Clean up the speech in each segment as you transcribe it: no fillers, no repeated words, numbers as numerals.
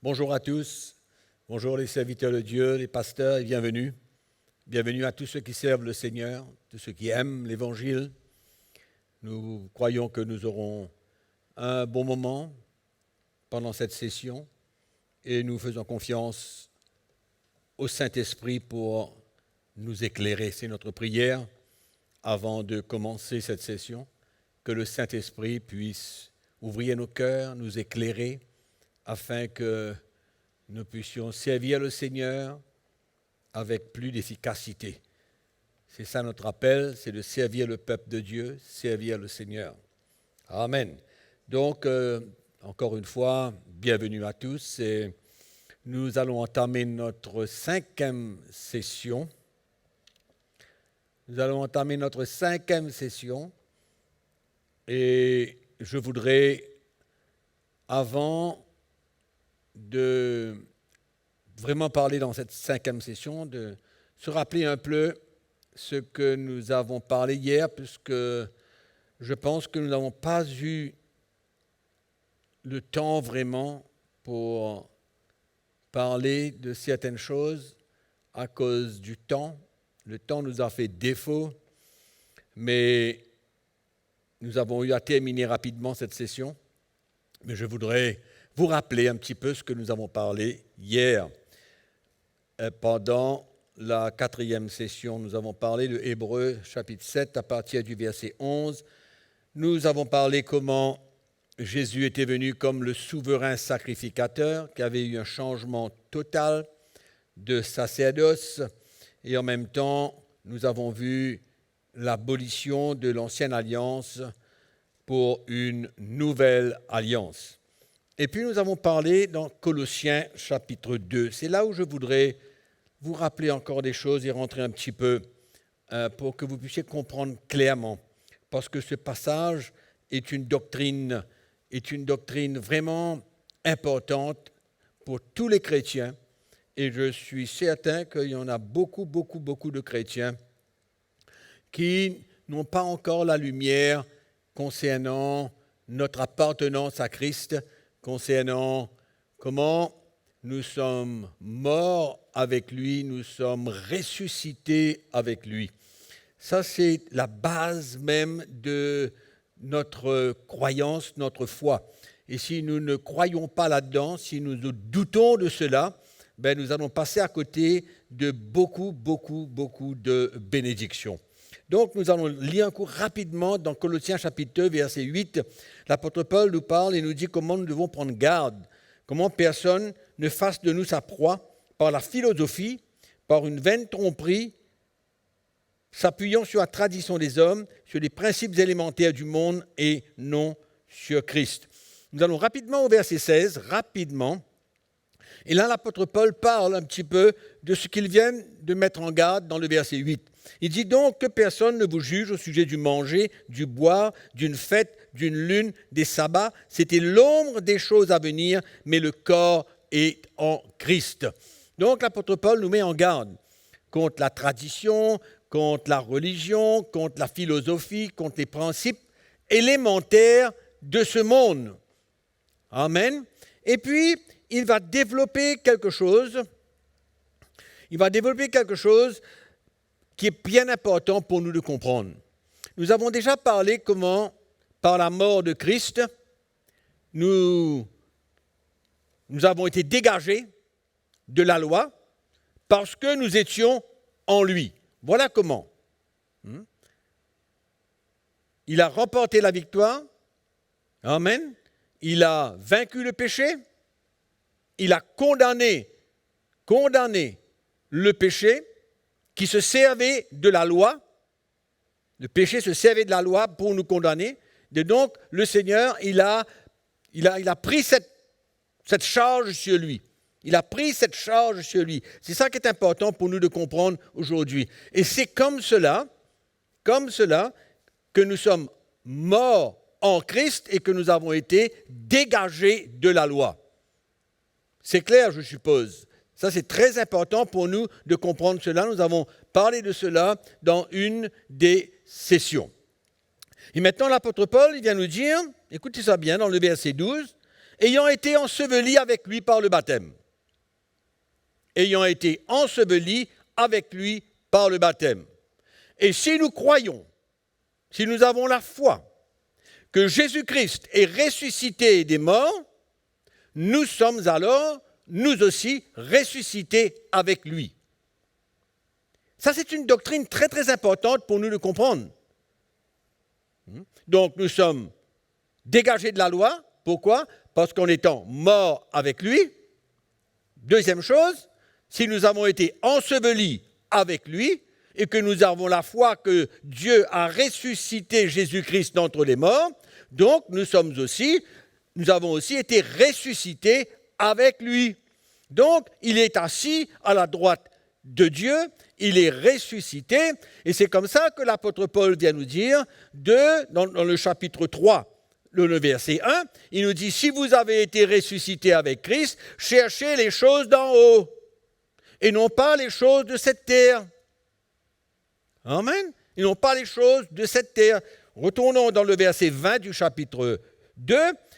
Bonjour à tous, bonjour les serviteurs de Dieu, les pasteurs et bienvenue. Bienvenue à tous ceux qui servent le Seigneur, tous ceux qui aiment l'Évangile. Nous croyons que nous aurons un bon moment pendant cette session et nous faisons confiance au Saint-Esprit pour nous éclairer. C'est notre prière avant de commencer cette session, que le Saint-Esprit puisse ouvrir nos cœurs, nous éclairer, afin que nous puissions servir le Seigneur avec plus d'efficacité. C'est ça notre appel, c'est de servir le peuple de Dieu, servir le Seigneur. Amen. Donc, encore une fois, bienvenue à tous. Et nous allons entamer notre 5e session. Nous allons entamer notre 5e session. Et je voudrais, avant de vraiment parler dans cette 5e session, de se rappeler un peu ce que nous avons parlé hier, puisque je pense que nous n'avons pas eu le temps vraiment pour parler de certaines choses à cause du temps. Le temps nous a fait défaut, mais nous avons eu à terminer rapidement cette session. Mais je voudrais vous rappeler un petit peu ce que nous avons parlé hier. Pendant la 4e session, nous avons parlé de Hébreux chapitre 7 à partir du verset 11. Nous avons parlé comment Jésus était venu comme le souverain sacrificateur, qui avait eu un changement total de sacerdoce. Et en même temps, nous avons vu l'abolition de l'ancienne alliance pour une nouvelle alliance. Et puis nous avons parlé dans Colossiens chapitre 2. C'est là où je voudrais vous rappeler encore des choses et rentrer un petit peu pour que vous puissiez comprendre clairement. Parce que ce passage est une doctrine vraiment importante pour tous les chrétiens. Et je suis certain qu'il y en a beaucoup de chrétiens qui n'ont pas encore la lumière concernant notre appartenance à Christ, concernant comment nous sommes morts avec lui, nous sommes ressuscités avec lui. Ça, c'est la base même de notre croyance, notre foi. Et si nous ne croyons pas là-dedans, si nous doutons de cela, nous allons passer à côté de beaucoup de bénédictions. Donc, nous allons lire un coup rapidement dans Colossiens chapitre 2, verset 8. L'apôtre Paul nous parle et nous dit comment nous devons prendre garde, comment personne ne fasse de nous sa proie par la philosophie, par une vaine tromperie, s'appuyant sur la tradition des hommes, sur les principes élémentaires du monde et non sur Christ. Nous allons rapidement au verset 16, rapidement. Et là, l'apôtre Paul parle un petit peu de ce qu'il vient de mettre en garde dans le verset 8. Il dit donc que personne ne vous juge au sujet du manger, du boire, d'une fête, d'une lune, des sabbats. C'était l'ombre des choses à venir, mais le corps est en Christ. Donc l'apôtre Paul nous met en garde contre la tradition, contre la religion, contre la philosophie, contre les principes élémentaires de ce monde. Amen. Et puis, il va développer quelque chose. Qui est bien important pour nous de comprendre. Nous avons déjà parlé comment, par la mort de Christ, nous avons été dégagés de la loi parce que nous étions en lui. Voilà comment. Il a remporté la victoire. Amen. Il a vaincu le péché. Il a condamné le péché qui se servait de la loi. Le péché se servait de la loi pour nous condamner. Et donc, le Seigneur, il a pris cette charge sur lui. Il a pris cette charge sur lui. C'est ça qui est important pour nous de comprendre aujourd'hui. Et c'est comme cela que nous sommes morts en Christ et que nous avons été dégagés de la loi. C'est clair, je suppose. Ça, c'est très important pour nous de comprendre cela. Nous avons parlé de cela dans une des sessions. Et maintenant, l'apôtre Paul, il vient nous dire, écoutez ça bien, dans le verset 12, ayant été ensevelis avec lui par le baptême. Ayant été ensevelis avec lui par le baptême. Et si nous croyons, si nous avons la foi que Jésus-Christ est ressuscité des morts, nous sommes alors, nous aussi, ressuscités avec lui. Ça, c'est une doctrine très, très importante pour nous de comprendre. Donc, nous sommes dégagés de la loi. Pourquoi? Parce qu'en étant morts avec lui. Deuxième chose, si nous avons été ensevelis avec lui et que nous avons la foi que Dieu a ressuscité Jésus-Christ d'entre les morts, donc nous avons aussi été ressuscités avec lui. Donc, il est assis à la droite de Dieu, il est ressuscité, et c'est comme ça que l'apôtre Paul vient nous dire, dans le chapitre 3, le verset 1, il nous dit, si vous avez été ressuscités avec Christ, cherchez les choses d'en haut, et non pas les choses de cette terre. Amen. Et non pas les choses de cette terre. Retournons dans le verset 20 du chapitre 2.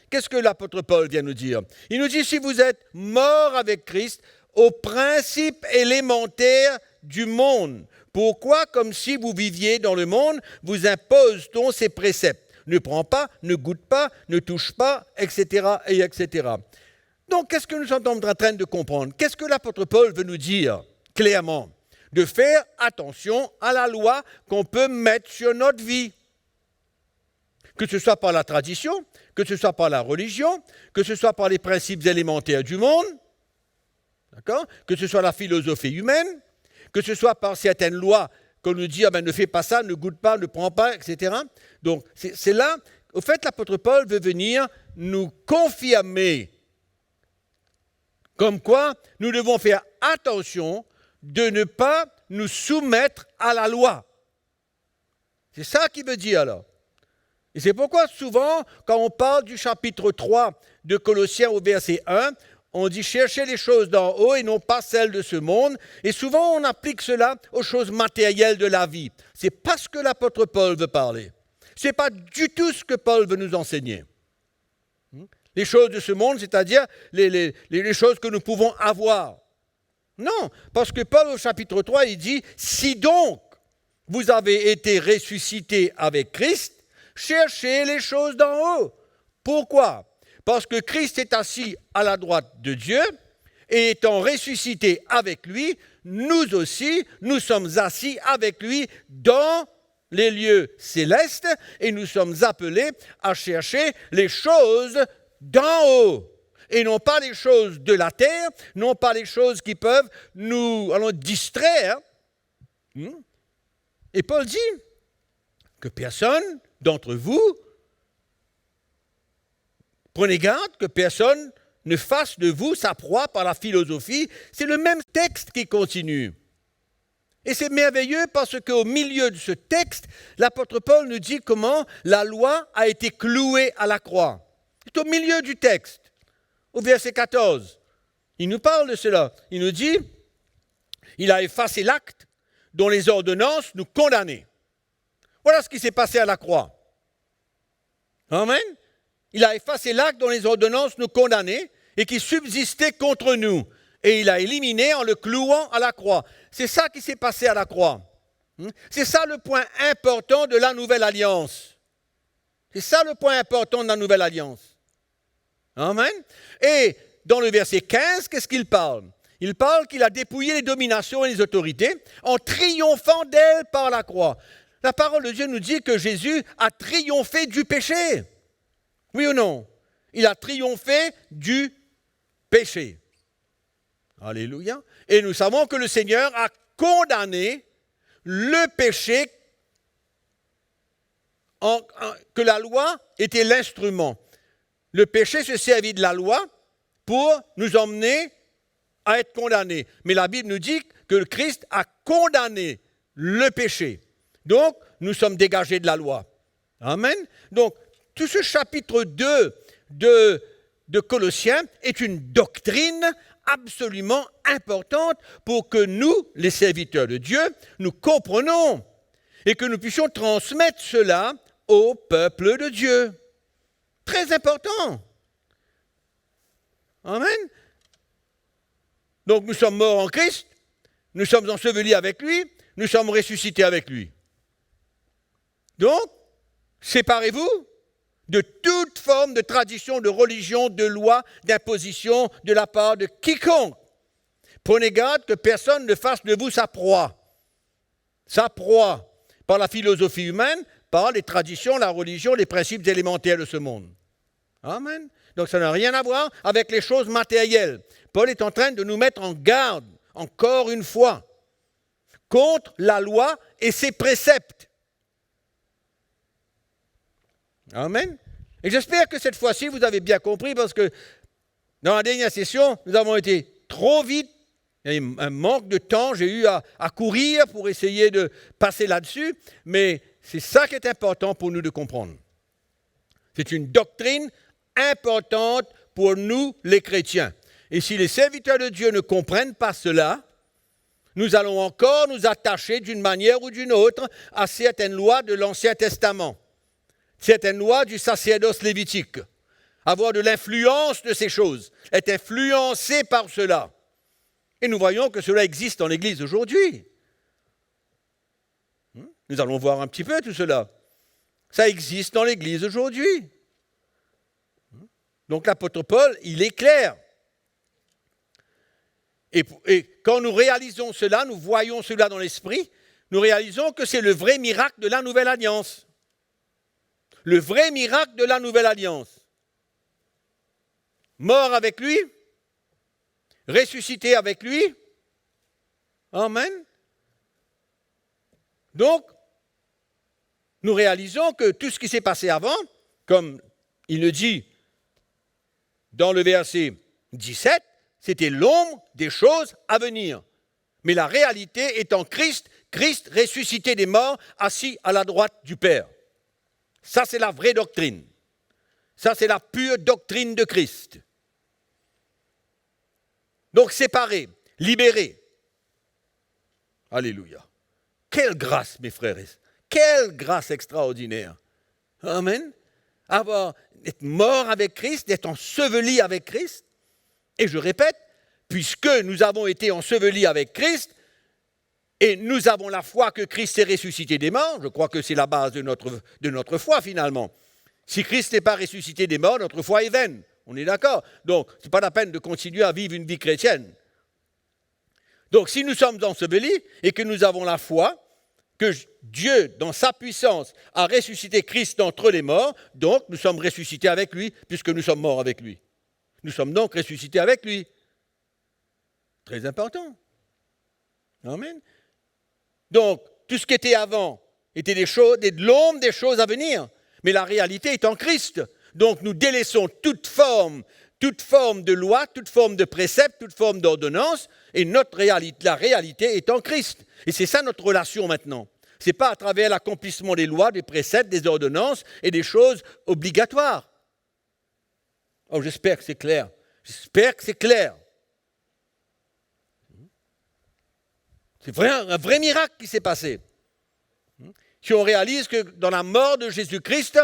Qu'est-ce que l'apôtre Paul vient nous dire? Il nous dit, si vous êtes morts avec Christ aux principes élémentaires du monde, pourquoi, comme si vous viviez dans le monde, vous impose-t-on ces préceptes? Ne prends pas, ne goûte pas, ne touche pas, etc., et etc. Donc, qu'est-ce que nous sommes en train de comprendre? Qu'est-ce que l'apôtre Paul veut nous dire clairement? De faire attention à la loi qu'on peut mettre sur notre vie. Que ce soit par la tradition, que ce soit par la religion, que ce soit par les principes élémentaires du monde, d'accord? Que ce soit la philosophie humaine, que ce soit par certaines lois qu'on nous dit ne fais pas ça, ne goûte pas, ne prends pas, etc. Donc, c'est là, au fait, l'apôtre Paul veut venir nous confirmer comme quoi nous devons faire attention de ne pas nous soumettre à la loi. C'est ça qu'il veut dire alors. Et c'est pourquoi souvent, quand on parle du chapitre 3 de Colossiens au verset 1, on dit chercher les choses d'en haut et non pas celles de ce monde. Et souvent, on applique cela aux choses matérielles de la vie. C'est pas ce que l'apôtre Paul veut parler. Ce n'est pas du tout ce que Paul veut nous enseigner. Les choses de ce monde, c'est-à-dire les choses que nous pouvons avoir. Non, parce que Paul au chapitre 3, il dit « Si donc vous avez été ressuscités avec Christ, cherchez les choses d'en haut. » Pourquoi? Parce que Christ est assis à la droite de Dieu et étant ressuscité avec lui, nous aussi, nous sommes assis avec lui dans les lieux célestes et nous sommes appelés à chercher les choses d'en haut. Et non pas les choses de la terre, non pas les choses qui peuvent nous distraire. Et Paul dit que personne d'entre vous, prenez garde que personne ne fasse de vous sa proie par la philosophie. C'est le même texte qui continue. Et c'est merveilleux parce qu'au milieu de ce texte, l'apôtre Paul nous dit comment la loi a été clouée à la croix. C'est au milieu du texte. Au verset 14, il nous parle de cela. Il nous dit, il a effacé l'acte dont les ordonnances nous condamnaient. Voilà ce qui s'est passé à la croix. Amen. Il a effacé l'acte dont les ordonnances nous condamnaient et qui subsistait contre nous. Et il a éliminé en le clouant à la croix. C'est ça qui s'est passé à la croix. C'est ça le point important de la nouvelle alliance. C'est ça le point important de la nouvelle alliance. Amen. Et dans le verset 15, qu'est-ce qu'il parle? Il parle qu'il a dépouillé les dominations et les autorités en triomphant d'elles par la croix. La parole de Dieu nous dit que Jésus a triomphé du péché. Oui ou non? Il a triomphé du péché. Alléluia. Et nous savons que le Seigneur a condamné le péché, que la loi était l'instrument. Le péché se servit de la loi pour nous emmener à être condamnés. Mais la Bible nous dit que le Christ a condamné le péché. Donc, nous sommes dégagés de la loi. Amen. Donc, tout ce chapitre 2 de Colossiens est une doctrine absolument importante pour que nous, les serviteurs de Dieu, nous comprenions et que nous puissions transmettre cela au peuple de Dieu. Très important. Amen. Donc nous sommes morts en Christ, nous sommes ensevelis avec lui, nous sommes ressuscités avec lui. Donc, séparez-vous de toute forme de tradition, de religion, de loi, d'imposition de la part de quiconque. Prenez garde que personne ne fasse de vous sa proie. Sa proie par la philosophie humaine, par les traditions, la religion, les principes élémentaires de ce monde. Amen. Donc ça n'a rien à voir avec les choses matérielles. Paul est en train de nous mettre en garde, encore une fois, contre la loi et ses préceptes. Amen. Et j'espère que cette fois-ci, vous avez bien compris, parce que dans la dernière session, nous avons été trop vite. Il y a eu un manque de temps, j'ai eu à courir pour essayer de passer là-dessus, mais c'est ça qui est important pour nous de comprendre. C'est une doctrine importante pour nous, les chrétiens. Et si les serviteurs de Dieu ne comprennent pas cela, nous allons encore nous attacher d'une manière ou d'une autre à certaines lois de l'Ancien Testament, certaines lois du sacerdoce lévitique, avoir de l'influence de ces choses, être influencé par cela. Et nous voyons que cela existe dans l'Église aujourd'hui. Nous allons voir un petit peu tout cela. Ça existe dans l'Église aujourd'hui. Donc l'apôtre Paul, il est clair. Et quand nous réalisons cela, nous voyons cela dans l'esprit, nous réalisons que c'est le vrai miracle de la Nouvelle Alliance. Le vrai miracle de la Nouvelle Alliance. Mort avec lui, ressuscité avec lui. Amen. Donc, nous réalisons que tout ce qui s'est passé avant, comme il le dit dans le verset 17, c'était l'ombre des choses à venir. Mais la réalité est en Christ, Christ ressuscité des morts, assis à la droite du Père. Ça, c'est la vraie doctrine. Ça, c'est la pure doctrine de Christ. Donc, séparés, libérés. Alléluia. Quelle grâce, mes frères. Quelle grâce extraordinaire. Amen. Être mort avec Christ, d'être enseveli avec Christ. Et je répète, puisque nous avons été ensevelis avec Christ, et nous avons la foi que Christ est ressuscité des morts, je crois que c'est la base de notre foi finalement. Si Christ n'est pas ressuscité des morts, notre foi est vaine. On est d'accord? Donc, ce n'est pas la peine de continuer à vivre une vie chrétienne. Donc, si nous sommes ensevelis et que nous avons la foi que Dieu, dans sa puissance, a ressuscité Christ d'entre les morts, donc nous sommes ressuscités avec lui, puisque nous sommes morts avec lui. Nous sommes donc ressuscités avec lui. Très important. Amen. Donc, tout ce qui était avant était de l'ombre des choses à venir, mais la réalité est en Christ. Donc, nous délaissons toute forme de loi, toute forme de précepte, toute forme d'ordonnance, et la réalité est en Christ. Et c'est ça notre relation maintenant. Ce n'est pas à travers l'accomplissement des lois, des préceptes, des ordonnances et des choses obligatoires. Oh, j'espère que c'est clair. J'espère que c'est clair. C'est un vrai miracle qui s'est passé. Si on réalise que dans la mort de Jésus-Christ,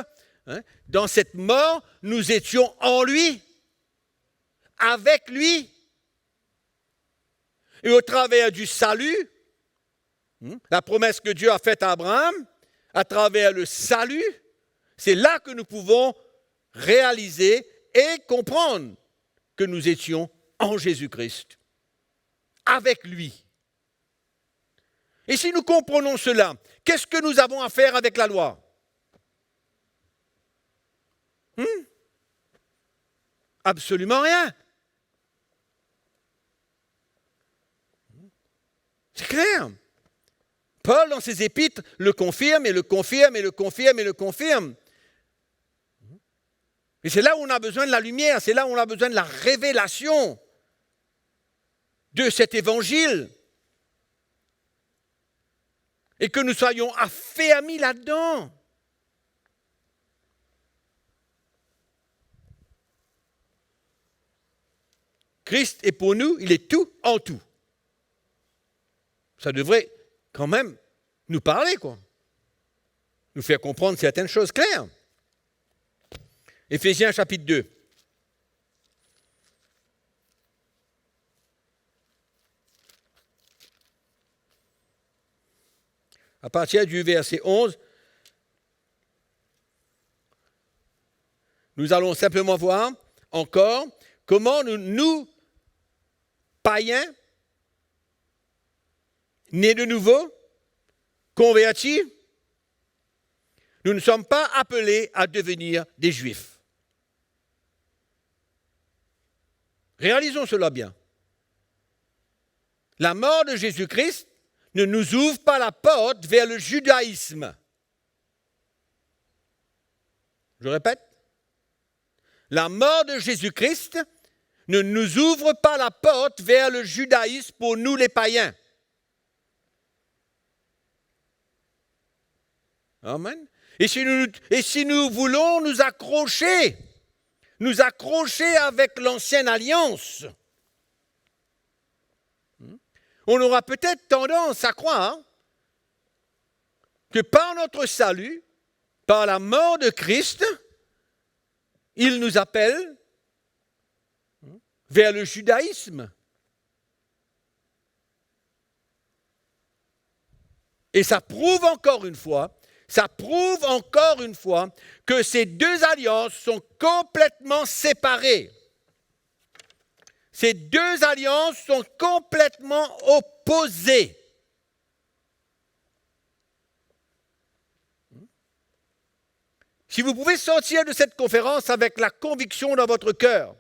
dans cette mort, nous étions en lui, avec lui. Et au travers du salut, la promesse que Dieu a faite à Abraham, à travers le salut, c'est là que nous pouvons réaliser et comprendre que nous étions en Jésus-Christ, avec lui. Et si nous comprenons cela, qu'est-ce que nous avons à faire avec la loi? Absolument rien. C'est clair. Paul, dans ses épîtres, le confirme et le confirme et le confirme et le confirme. Et c'est là où on a besoin de la lumière, c'est là où on a besoin de la révélation de cet évangile. Et que nous soyons affermis là-dedans. Christ est pour nous, il est tout en tout. Ça devrait quand même nous parler, quoi. Nous faire comprendre certaines choses claires. Éphésiens chapitre 2. À partir du verset 11, nous allons simplement voir encore comment nous, païens, nés de nouveau, convertis, nous ne sommes pas appelés à devenir des Juifs. Réalisons cela bien. La mort de Jésus-Christ ne nous ouvre pas la porte vers le judaïsme. Je répète, la mort de Jésus-Christ ne nous ouvre pas la porte vers le judaïsme pour nous les païens. Amen. Et si nous voulons nous accrocher avec l'ancienne alliance, on aura peut-être tendance à croire que par notre salut, par la mort de Christ, il nous appelle vers le judaïsme. Et ça prouve encore une fois que ces deux alliances sont complètement séparées. Ces deux alliances sont complètement opposées. Si vous pouvez sortir de cette conférence avec la conviction dans votre cœur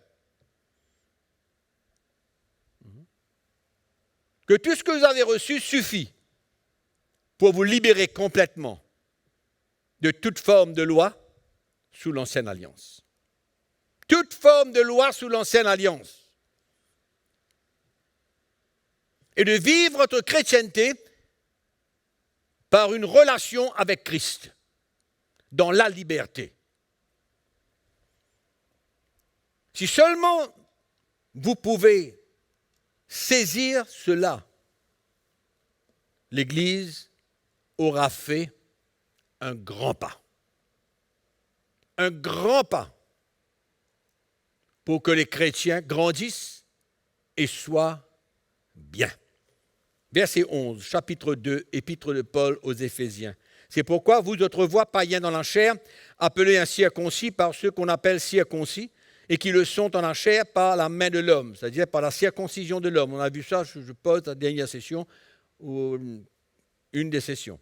que tout ce que vous avez reçu suffit pour vous libérer complètement de toute forme de loi sous l'ancienne alliance. Toute forme de loi sous l'ancienne alliance. Et de vivre votre chrétienté par une relation avec Christ, dans la liberté. Si seulement vous pouvez saisir cela, l'Église aura fait un grand pas. Un grand pas pour que les chrétiens grandissent et soient bien. Verset 11, chapitre 2, épître de Paul aux Éphésiens. C'est pourquoi vous autrefois païens dans la chair, appelés incirconcis par ceux qu'on appelle circoncis, et qui le sont en la chair par la main de l'homme, c'est-à-dire par la circoncision de l'homme. On a vu ça, je pense, la dernière session, ou une des sessions.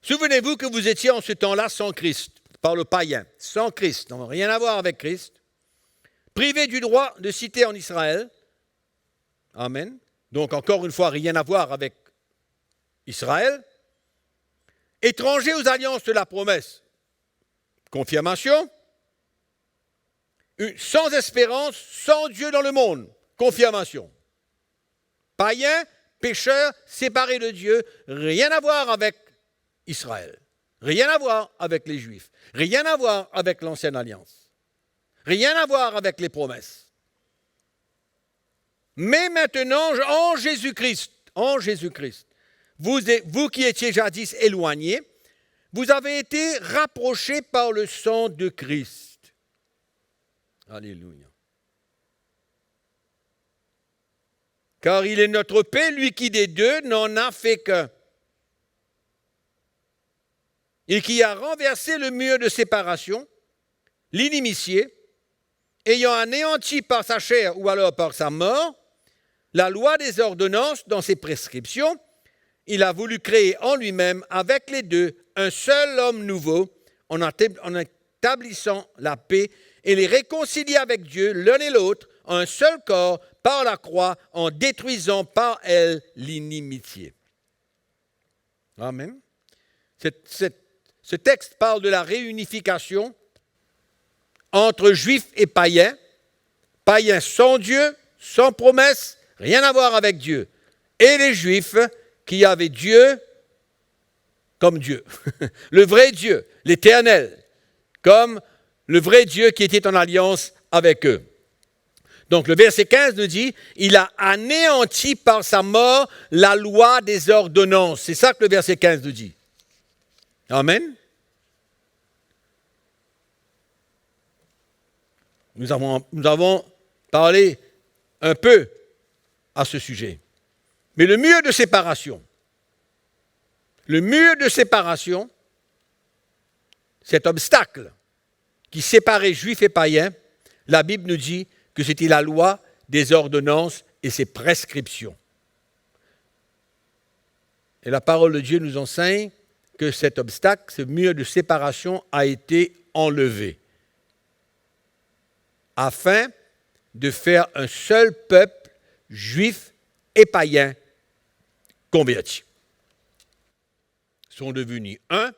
Souvenez-vous que vous étiez en ce temps-là sans Christ, par le païen, sans Christ, n'ont rien à voir avec Christ, privés du droit de citer en Israël. Amen. Donc encore une fois, rien à voir avec Israël. Étrangers aux alliances de la promesse. Confirmation. Sans espérance, sans Dieu dans le monde. Confirmation. Païens, pécheurs, séparés de Dieu, rien à voir avec Israël. Rien à voir avec les Juifs. Rien à voir avec l'ancienne alliance. Rien à voir avec les promesses. Mais maintenant, en Jésus-Christ, vous qui étiez jadis éloignés, vous avez été rapprochés par le sang de Christ. Alléluia. Car il est notre paix, lui qui des deux n'en a fait qu'un. Et qui a renversé le mur de séparation, l'inimitié, ayant anéanti par sa chair ou alors par sa mort, la loi des ordonnances dans ses prescriptions, il a voulu créer en lui-même, avec les deux, un seul homme nouveau, en établissant la paix et les réconcilier avec Dieu, l'un et l'autre, en un seul corps, par la croix, en détruisant par elle l'inimitié. Amen. Ce texte parle de la réunification entre juifs et païens, païens sans Dieu, sans promesse, rien à voir avec Dieu, et les juifs qui avaient Dieu comme Dieu, le vrai Dieu, l'éternel, comme le vrai Dieu qui était en alliance avec eux. Donc le verset 15 nous dit, il a anéanti par sa mort la loi des ordonnances. C'est ça que le verset 15 nous dit. Amen. Nous avons parlé un peu à ce sujet. Mais le mur de séparation Le mur de séparation, cet obstacle qui séparait juifs et païens, la Bible nous dit que c'était la loi, des ordonnances et ses prescriptions. Et la parole de Dieu nous enseigne que cet obstacle, ce mur de séparation a été enlevé afin de faire un seul peuple, juif et païen, convertis. Ils sont devenus un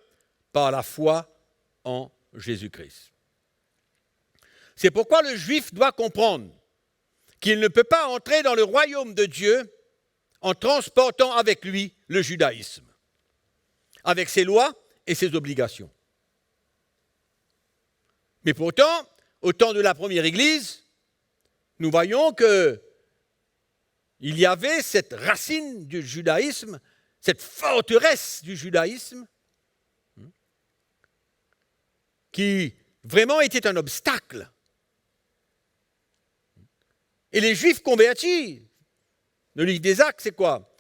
par la foi en Jésus-Christ. C'est pourquoi le juif doit comprendre qu'il ne peut pas entrer dans le royaume de Dieu en transportant avec lui le judaïsme, avec ses lois et ses obligations. Mais pourtant, au temps de la première Église, nous voyons qu'il y avait cette racine du judaïsme, cette forteresse du judaïsme, qui vraiment était un obstacle. Et les Juifs convertis, le livre des Actes, c'est quoi?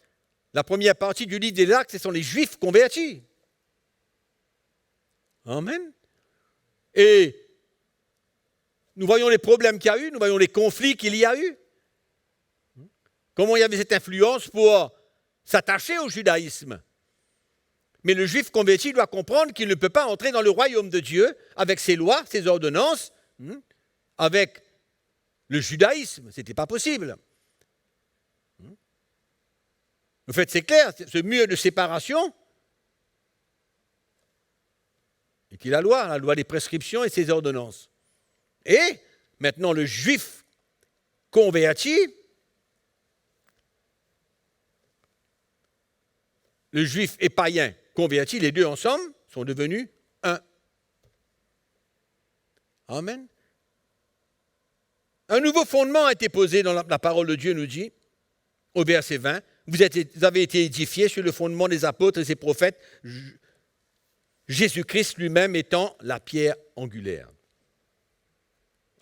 La première partie du livre des Actes, ce sont les Juifs convertis. Amen. Et nous voyons les problèmes qu'il y a eu, nous voyons les conflits qu'il y a eu. Comment il y avait cette influence pour s'attacher au judaïsme. Mais le Juif converti doit comprendre qu'il ne peut pas entrer dans le royaume de Dieu avec ses lois, ses ordonnances, avec le judaïsme. Ce n'était pas possible. En fait, c'est clair, ce mur de séparation était la loi des prescriptions et ses ordonnances. Et maintenant, le Juif converti, le Juif et païen converti, les deux ensemble, sont devenus un. Amen. Un nouveau fondement a été posé dans la parole de Dieu, nous dit, au verset 20, vous avez été édifiés sur le fondement des apôtres et des prophètes, Jésus-Christ lui-même étant la pierre angulaire.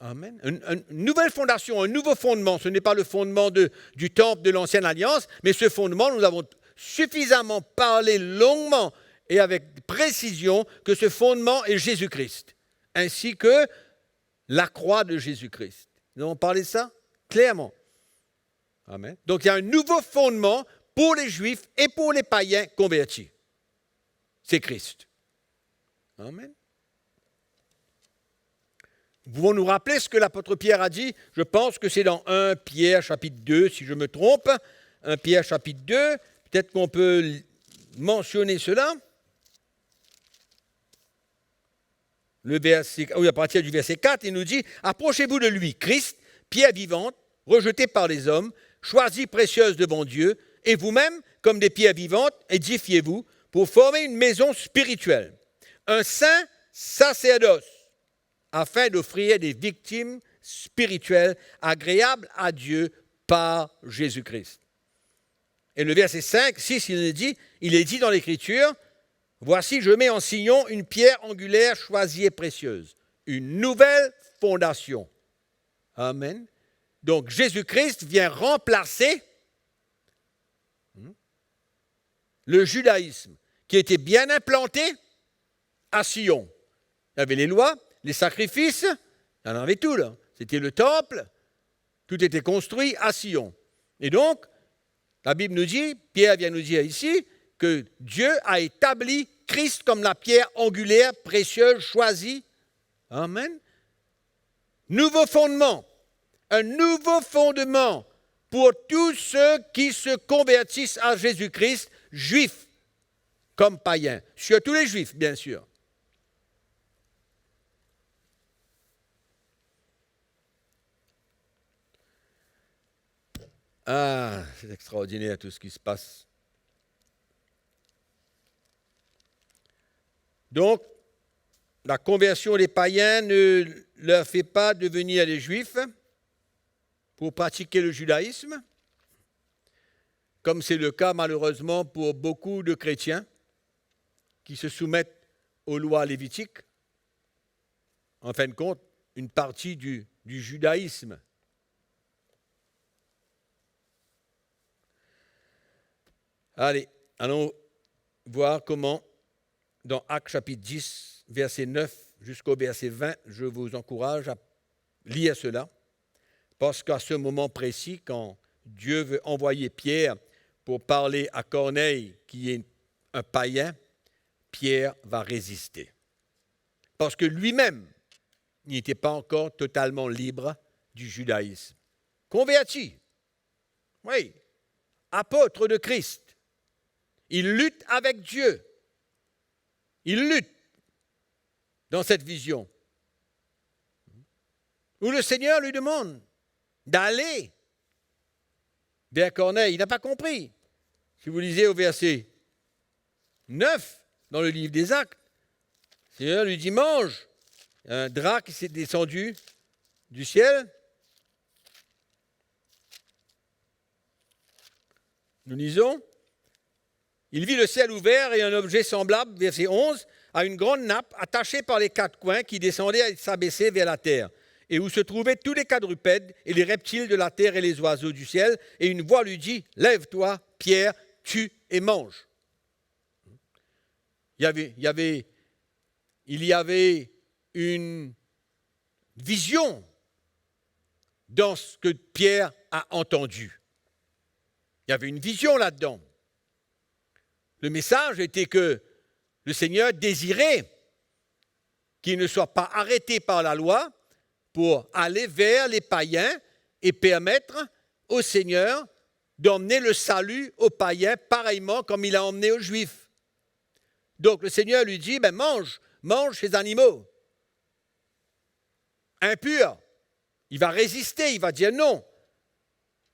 Amen. Une nouvelle fondation, un nouveau fondement. Ce n'est pas le fondement du temple de l'Ancienne Alliance, mais ce fondement, nous avons suffisamment parlé longuement et avec précision que ce fondement est Jésus-Christ, ainsi que la croix de Jésus-Christ. Nous avons parlé de ça clairement. Amen. Donc il y a un nouveau fondement pour les Juifs et pour les païens convertis. C'est Christ. Amen. Nous pouvons nous rappeler ce que l'apôtre Pierre a dit. Je pense que c'est dans 1 Pierre chapitre 2, si je me trompe. 1 Pierre chapitre 2, peut-être qu'on peut mentionner cela. À partir du verset 4, il nous dit « Approchez-vous de lui, Christ, pierre vivante, rejetée par les hommes, choisie précieuse devant Dieu, et vous-même, comme des pierres vivantes, édifiez-vous pour former une maison spirituelle, un saint sacerdoce, afin d'offrir des victimes spirituelles agréables à Dieu par Jésus-Christ. » Et le verset 5, 6, il est dit dans l'Écriture, « Voici, je mets en Sion une pierre angulaire choisie et précieuse, une nouvelle fondation. » Amen. Donc Jésus-Christ vient remplacer le judaïsme qui était bien implanté à Sion. Il y avait les lois, les sacrifices, il y en avait tout là. C'était le temple, tout était construit à Sion. Et donc, la Bible nous dit, Pierre vient nous dire ici, que Dieu a établi Christ comme la pierre angulaire, précieuse, choisie. Amen. Nouveau fondement, un nouveau fondement pour tous ceux qui se convertissent à Jésus-Christ, juifs comme païens, surtout les juifs, bien sûr. Ah, c'est extraordinaire tout ce qui se passe. Donc, la conversion des païens ne leur fait pas devenir des juifs pour pratiquer le judaïsme, comme c'est le cas malheureusement pour beaucoup de chrétiens qui se soumettent aux lois lévitiques. En fin de compte, une partie du judaïsme. Allez, allons voir comment, dans Actes chapitre 10, verset 9 jusqu'au verset 20, je vous encourage à lire cela, parce qu'à ce moment précis, quand Dieu veut envoyer Pierre pour parler à Corneille, qui est un païen, Pierre va résister. Parce que lui-même n'était pas encore totalement libre du judaïsme. Converti, oui, apôtre de Christ. Il lutte avec Dieu. Il lutte dans cette vision où le Seigneur lui demande d'aller vers Corneille. Il n'a pas compris. Si vous lisez au verset 9 dans le livre des Actes, le Seigneur lui dit, mange. Un drap qui s'est descendu du ciel. Nous lisons, il vit le ciel ouvert et un objet semblable, verset 11, à une grande nappe attachée par les quatre coins qui descendait et s'abaissait vers la terre, et où se trouvaient tous les quadrupèdes et les reptiles de la terre et les oiseaux du ciel, et une voix lui dit, lève-toi, Pierre, tue et mange. Il y avait une vision dans ce que Pierre a entendu. Il y avait une vision là-dedans. Le message était que le Seigneur désirait qu'il ne soit pas arrêté par la loi pour aller vers les païens et permettre au Seigneur d'emmener le salut aux païens pareillement comme il a emmené aux Juifs. Donc le Seigneur lui dit, mange ces animaux. Impur. Il va résister, il va dire non.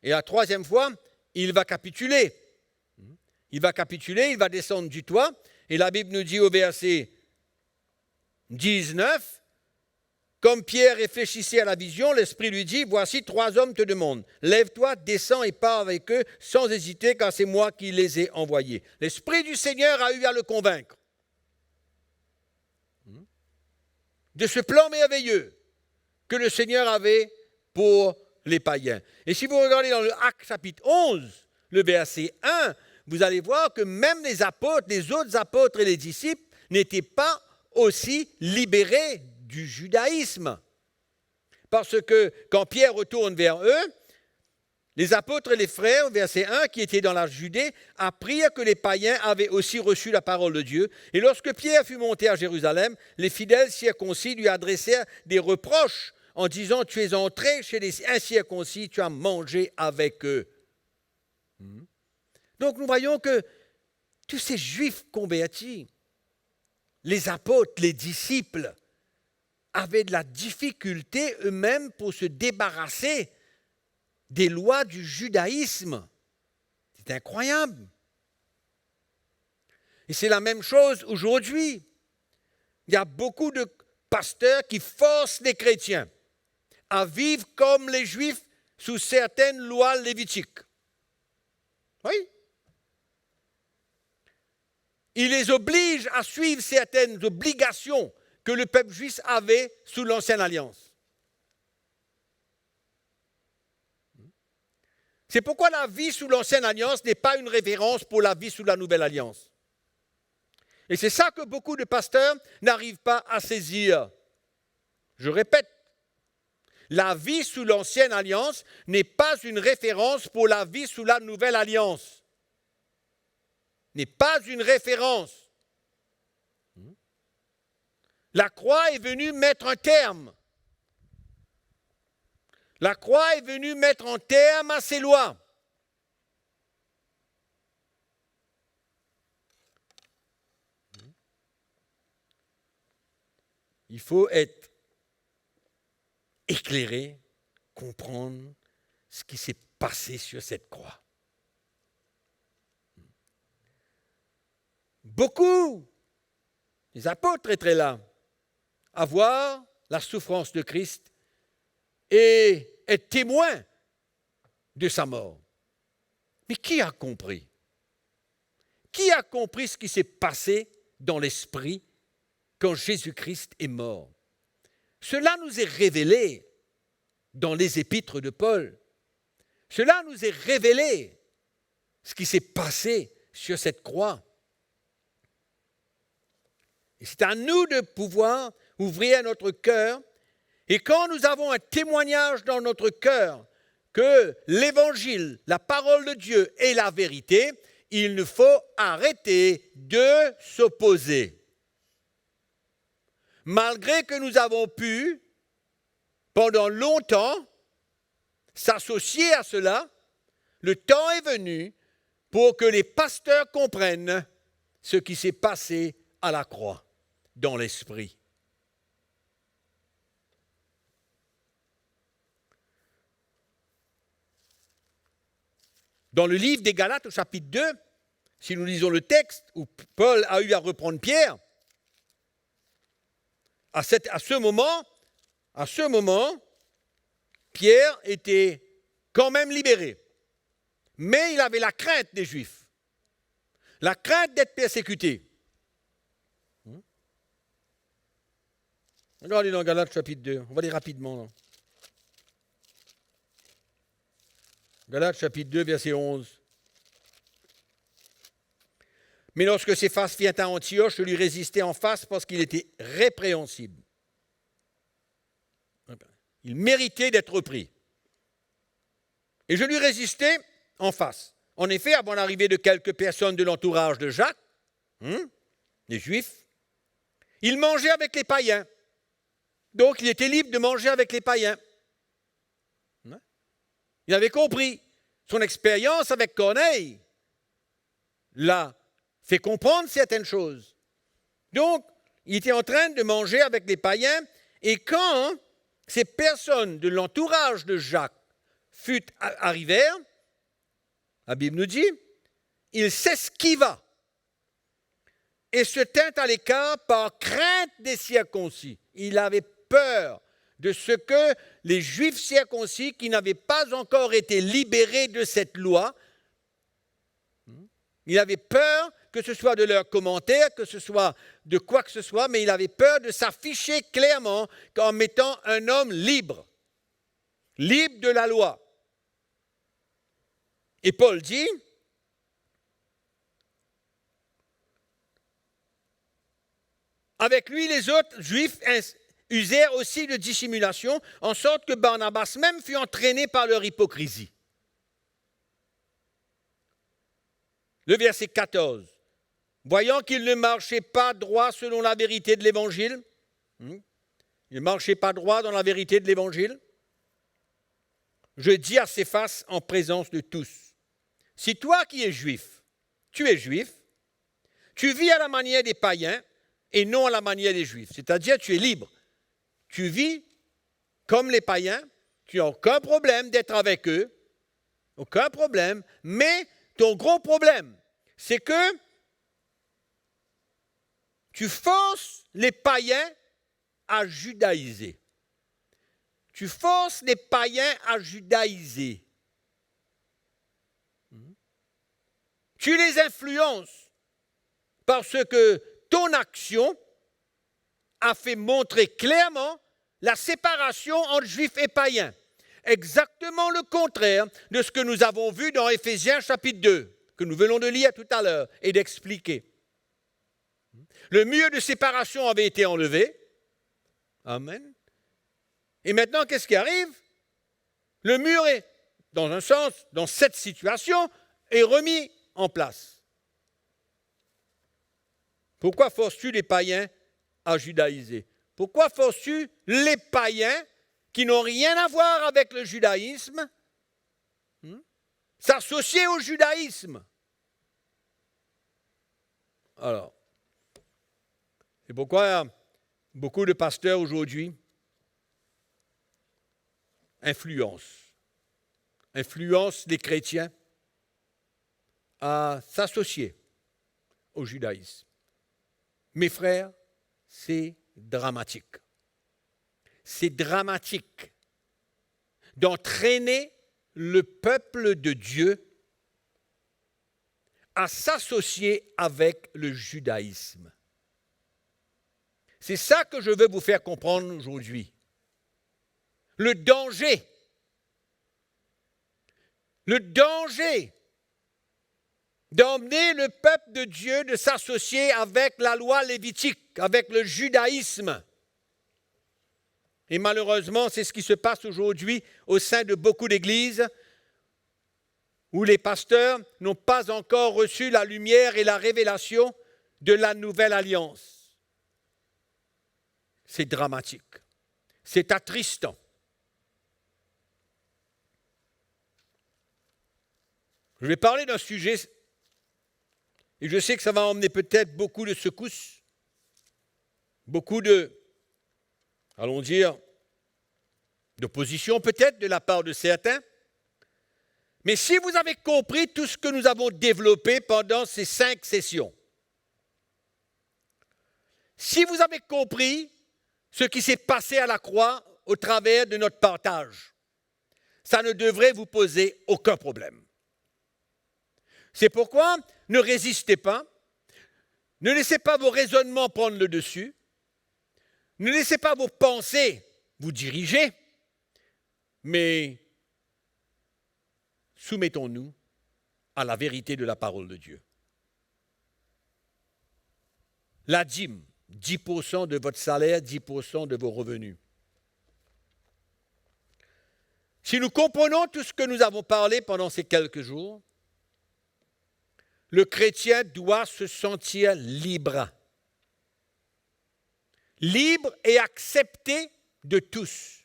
Et la troisième fois, il va capituler. Il va capituler, il va descendre du toit. Et la Bible nous dit au verset 19, comme Pierre réfléchissait à la vision, l'Esprit lui dit, voici 3 hommes te demandent. Lève-toi, descends et pars avec eux sans hésiter, car c'est moi qui les ai envoyés. L'Esprit du Seigneur a eu à le convaincre de ce plan merveilleux que le Seigneur avait pour les païens. Et si vous regardez dans le Acte chapitre 11, le verset 1, vous allez voir que même les apôtres, les autres apôtres et les disciples n'étaient pas aussi libérés du judaïsme. Parce que quand Pierre retourne vers eux, les apôtres et les frères, verset 1, qui étaient dans la Judée, apprirent que les païens avaient aussi reçu la parole de Dieu. Et lorsque Pierre fut monté à Jérusalem, les fidèles circoncis lui adressèrent des reproches en disant, tu es entré chez les incirconcis, tu as mangé avec eux. Donc nous voyons que tous ces juifs convertis, les apôtres, les disciples, avaient de la difficulté eux-mêmes pour se débarrasser des lois du judaïsme. C'est incroyable. Et c'est la même chose aujourd'hui. Il y a beaucoup de pasteurs qui forcent les chrétiens à vivre comme les juifs sous certaines lois lévitiques. Oui. Ils les obligent à suivre certaines obligations que le peuple juif avait sous l'Ancienne Alliance. C'est pourquoi la vie sous l'Ancienne Alliance n'est pas une référence pour la vie sous la Nouvelle Alliance. Et c'est ça que beaucoup de pasteurs n'arrivent pas à saisir. Je répète, la vie sous l'Ancienne Alliance n'est pas une référence pour la vie sous la Nouvelle Alliance. N'est pas une référence. La croix est venue mettre un terme. La croix est venue mettre un terme à ces lois. Il faut être éclairé, comprendre ce qui s'est passé sur cette croix. Beaucoup, les apôtres étaient là, à voir la souffrance de Christ et être témoins de sa mort. Mais qui a compris? Qui a compris ce qui s'est passé dans l'esprit quand Jésus-Christ est mort? Cela nous est révélé dans les épîtres de Paul. Cela nous est révélé, ce qui s'est passé sur cette croix. Et c'est à nous de pouvoir ouvrir notre cœur. Et quand nous avons un témoignage dans notre cœur que l'Évangile, la parole de Dieu est la vérité, il nous faut arrêter de s'opposer. Malgré que nous avons pu, pendant longtemps, s'associer à cela, le temps est venu pour que les pasteurs comprennent ce qui s'est passé à la croix, dans l'esprit. Dans le livre des Galates, au chapitre 2, si nous lisons le texte où Paul a eu à reprendre Pierre, à ce moment, Pierre était quand même libéré. Mais il avait la crainte des Juifs, la crainte d'être persécuté. Regardez dans Galates chapitre 2, on va aller rapidement. Là. Galates chapitre 2, verset 11. Mais lorsque Céphas vient à Antioche, je lui résistai en face parce qu'il était répréhensible. Il méritait d'être repris. Et je lui résistai en face. En effet, avant l'arrivée de quelques personnes de l'entourage de Jacques, les Juifs, il mangeait avec les païens. Donc, il était libre de manger avec les païens. Il avait compris. Son expérience avec Corneille l'a fait comprendre certaines choses. Donc, il était en train de manger avec les païens. Et quand ces personnes de l'entourage de Jacques arrivèrent, la Bible nous dit, il s'esquiva et se tint à l'écart par crainte des circoncis. Il avait peur de ce que les Juifs circoncis, qui n'avaient pas encore été libérés de cette loi, il avait peur que ce soit de leurs commentaires, que ce soit de quoi que ce soit, mais il avait peur de s'afficher clairement en mettant un homme libre, libre de la loi. Et Paul dit, avec lui les autres Juifs usèrent aussi de dissimulation, en sorte que Barnabas même fut entraîné par leur hypocrisie. Le verset 14. Voyant qu'il ne marchait pas droit selon la vérité de l'Évangile, il ne marchait pas droit dans la vérité de l'Évangile, je dis à Céphas en présence de tous, si toi qui es juif, tu es juif, tu vis à la manière des païens et non à la manière des juifs, c'est-à-dire tu es libre. Tu vis comme les païens, tu n'as aucun problème d'être avec eux, aucun problème, mais ton gros problème, c'est que tu forces les païens à judaïser. Tu forces les païens à judaïser. Tu les influences parce que ton action a fait montrer clairement la séparation entre juifs et païens. Exactement le contraire de ce que nous avons vu dans Éphésiens chapitre 2, que nous venons de lire tout à l'heure et d'expliquer. Le mur de séparation avait été enlevé. Amen. Et maintenant, qu'est-ce qui arrive? Le mur est, dans un sens, dans cette situation, est remis en place. Pourquoi forces-tu les païens à judaïser? Pourquoi forces-tu les païens qui n'ont rien à voir avec le judaïsme s'associer au judaïsme? Alors, c'est pourquoi beaucoup de pasteurs aujourd'hui influencent les chrétiens à s'associer au judaïsme. Mes frères, c'est dramatique. C'est dramatique d'entraîner le peuple de Dieu à s'associer avec le judaïsme. C'est ça que je veux vous faire comprendre aujourd'hui. Le danger d'emmener le peuple de Dieu de s'associer avec la loi lévitique, avec le judaïsme. Et malheureusement, c'est ce qui se passe aujourd'hui au sein de beaucoup d'églises où les pasteurs n'ont pas encore reçu la lumière et la révélation de la nouvelle alliance. C'est dramatique. C'est attristant. Je vais parler d'un sujet, et je sais que ça va emmener peut-être beaucoup de secousses, beaucoup de, allons dire, d'opposition peut-être de la part de certains. Mais si vous avez compris tout ce que nous avons développé pendant ces 5 sessions, si vous avez compris ce qui s'est passé à la croix au travers de notre partage, ça ne devrait vous poser aucun problème. C'est pourquoi ne résistez pas, ne laissez pas vos raisonnements prendre le dessus, ne laissez pas vos pensées vous diriger, mais soumettons-nous à la vérité de la parole de Dieu. La dîme, 10% de votre salaire, 10% de vos revenus. Si nous comprenons tout ce que nous avons parlé pendant ces quelques jours, le chrétien doit se sentir libre. Libre et accepté de tous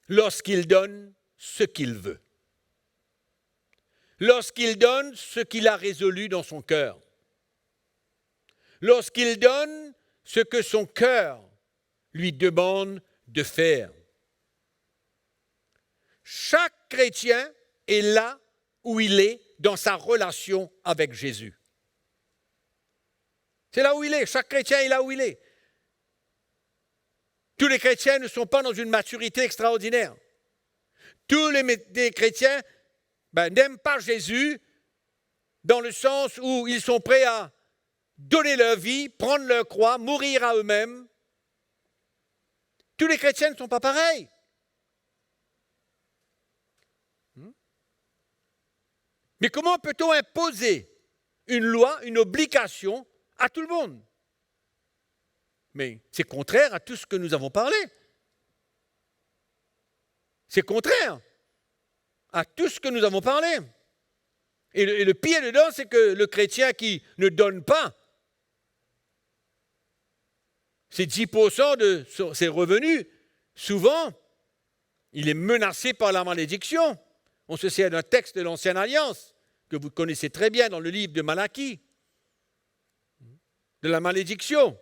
lorsqu'il donne ce qu'il veut. Lorsqu'il donne ce qu'il a résolu dans son cœur. Lorsqu'il donne ce que son cœur lui demande de faire. Chaque chrétien est là où il est dans sa relation avec Jésus. C'est là où il est. Chaque chrétien est là où il est. Tous les chrétiens ne sont pas dans une maturité extraordinaire. Tous les chrétiens n'aiment pas Jésus dans le sens où ils sont prêts à donner leur vie, prendre leur croix, mourir à eux-mêmes. Tous les chrétiens ne sont pas pareils. Mais comment peut-on imposer une loi, une obligation à tout le monde? Mais c'est contraire à tout ce que nous avons parlé. C'est contraire à tout ce que nous avons parlé. Et le pire dedans, c'est que le chrétien qui ne donne pas ses 10% de ses revenus, souvent, il est menacé par la malédiction. On se sert d'un texte de l'Ancienne Alliance, que vous connaissez très bien dans le livre de Malachie, de la malédiction.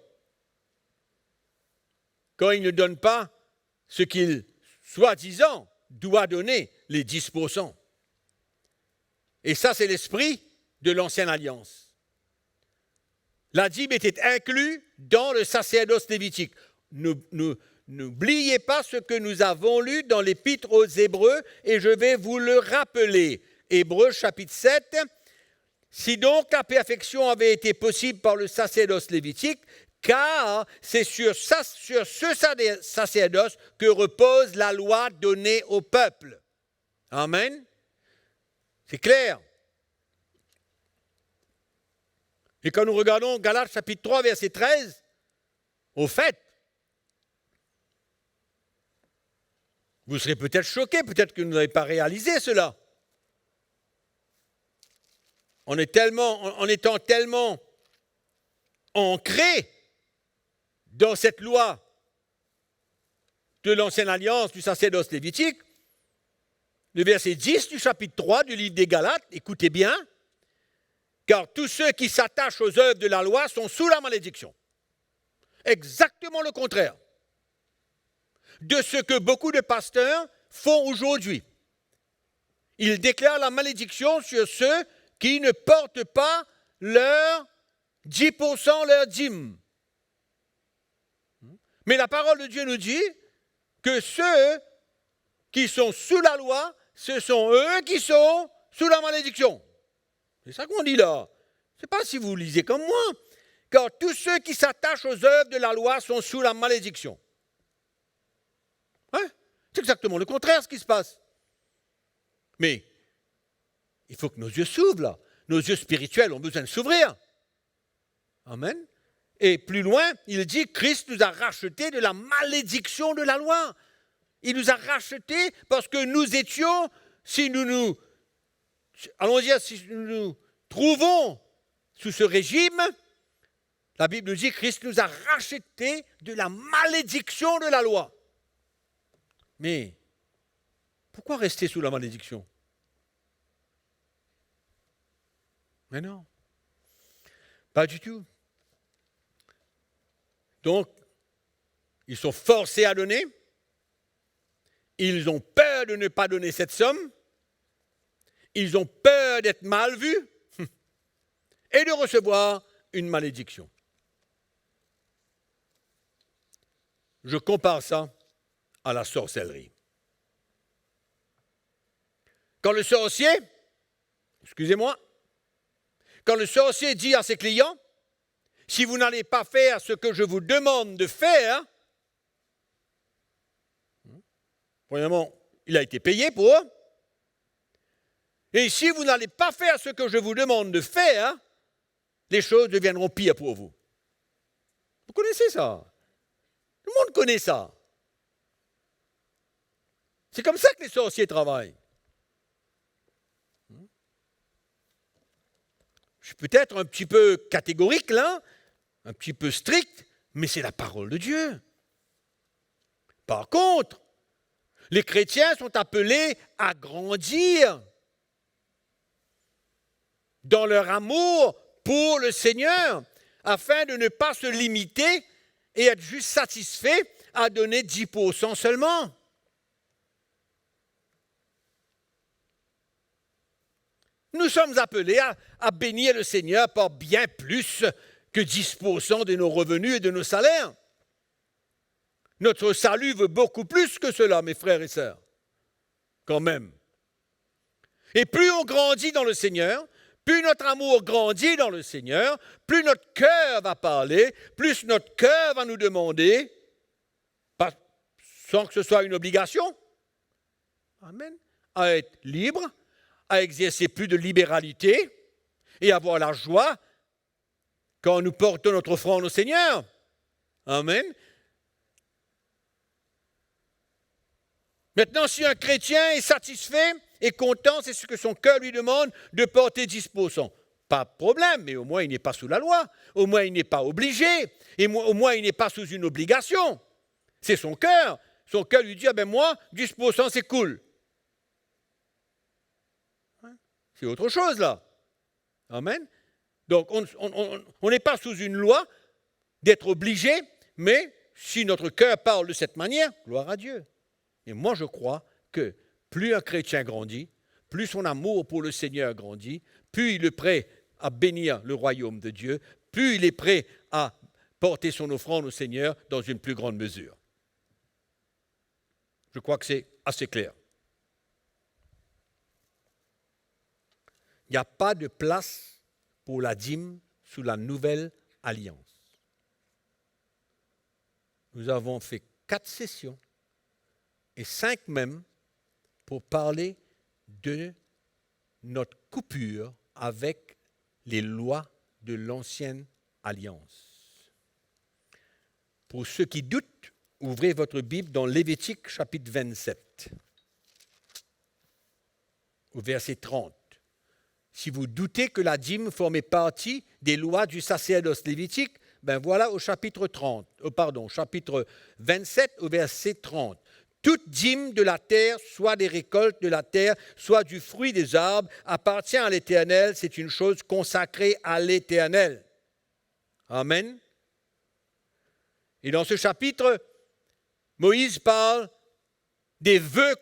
Quand il ne donne pas ce qu'il, soi-disant, doit donner, les 10%. Et ça, c'est l'esprit de l'Ancienne Alliance. La dîme était inclue dans le sacerdoce lévitique. N'oubliez pas ce que nous avons lu dans l'Épître aux Hébreux, et je vais vous le rappeler. Hébreux chapitre 7. Si donc la perfection avait été possible par le sacerdoce lévitique, car c'est sur ce sacerdoce que repose la loi donnée au peuple. Amen. C'est clair. Et quand nous regardons Galates chapitre 3, verset 13, au fait, vous serez peut-être choqués, peut-être que vous n'avez pas réalisé cela. En étant tellement ancré dans cette loi de l'Ancienne Alliance, du sacerdoce lévitique, le verset 10 du chapitre 3 du livre des Galates, écoutez bien, car tous ceux qui s'attachent aux œuvres de la loi sont sous la malédiction. Exactement le contraire de ce que beaucoup de pasteurs font aujourd'hui. Ils déclarent la malédiction sur ceux qui ne portent pas leur 10%, leur dîme. Mais la parole de Dieu nous dit que ceux qui sont sous la loi, ce sont eux qui sont sous la malédiction. C'est ça qu'on dit là. Je ne sais pas si vous lisez comme moi. Car tous ceux qui s'attachent aux œuvres de la loi sont sous la malédiction. Hein? C'est exactement le contraire ce qui se passe. Mais il faut que nos yeux s'ouvrent là. Nos yeux spirituels ont besoin de s'ouvrir. Amen. Et plus loin, il dit, Christ nous a rachetés de la malédiction de la loi. Il nous a rachetés parce que nous étions, si nous nous trouvons sous ce régime, la Bible nous dit, Christ nous a rachetés de la malédiction de la loi. Mais pourquoi rester sous la malédiction? Mais non, pas du tout. Donc, ils sont forcés à donner. Ils ont peur de ne pas donner cette somme. Ils ont peur d'être mal vus et de recevoir une malédiction. Je compare ça à la sorcellerie. Quand le sorcier dit à ses clients, si vous n'allez pas faire ce que je vous demande de faire, premièrement, il a été payé pour, et si vous n'allez pas faire ce que je vous demande de faire, les choses deviendront pires pour vous. Vous connaissez ça? Tout le monde connaît ça. C'est comme ça que les sorciers travaillent. Je suis peut-être un petit peu catégorique là, un petit peu strict, mais c'est la parole de Dieu. Par contre, les chrétiens sont appelés à grandir dans leur amour pour le Seigneur, afin de ne pas se limiter et être juste satisfait à donner 10% seulement. Nous sommes appelés à bénir le Seigneur par bien plus que 10% de nos revenus et de nos salaires. Notre salut veut beaucoup plus que cela, mes frères et sœurs, quand même. Et plus on grandit dans le Seigneur, plus notre amour grandit dans le Seigneur, plus notre cœur va parler, plus notre cœur va nous demander, sans que ce soit une obligation, amen, à être libre, à exercer plus de libéralité et avoir la joie quand nous portons notre offrande au Seigneur. Amen. Maintenant, si un chrétien est satisfait et content, c'est ce que son cœur lui demande, de porter 10%. Pas de problème, mais au moins il n'est pas sous la loi, au moins il n'est pas obligé, et au moins il n'est pas sous une obligation. C'est son cœur. Son cœur lui dit, ah ben moi, 10% c'est cool. C'est autre chose là. Amen. Donc on n'est pas sous une loi d'être obligé, mais si notre cœur parle de cette manière, gloire à Dieu. Et moi je crois que plus un chrétien grandit, plus son amour pour le Seigneur grandit, plus il est prêt à bénir le royaume de Dieu, plus il est prêt à porter son offrande au Seigneur dans une plus grande mesure. Je crois que c'est assez clair. Il n'y a pas de place pour la dîme sous la nouvelle alliance. Nous avons fait 4 sessions et 5 même pour parler de notre coupure avec les lois de l'ancienne alliance. Pour ceux qui doutent, ouvrez votre Bible dans Lévitique chapitre 27, au verset 30. Si vous doutez que la dîme formait partie des lois du sacerdoce lévitique, ben voilà au chapitre 27 au verset 30. Toute dîme de la terre, soit des récoltes de la terre, soit du fruit des arbres, appartient à l'Éternel, c'est une chose consacrée à l'Éternel. Amen. Et dans ce chapitre, Moïse parle des vœux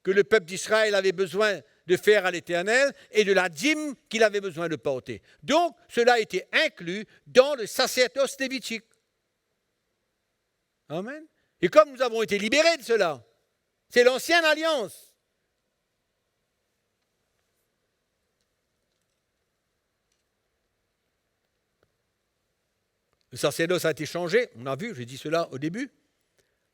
que le peuple d'Israël avait besoin de faire à l'Éternel et de la dîme qu'il avait besoin de porter. Donc, cela a été inclus dans le sacerdoce lévitique. Amen. Et comme nous avons été libérés de cela, c'est l'ancienne alliance. Le sacerdoce a été changé, on a vu, j'ai dit cela au début.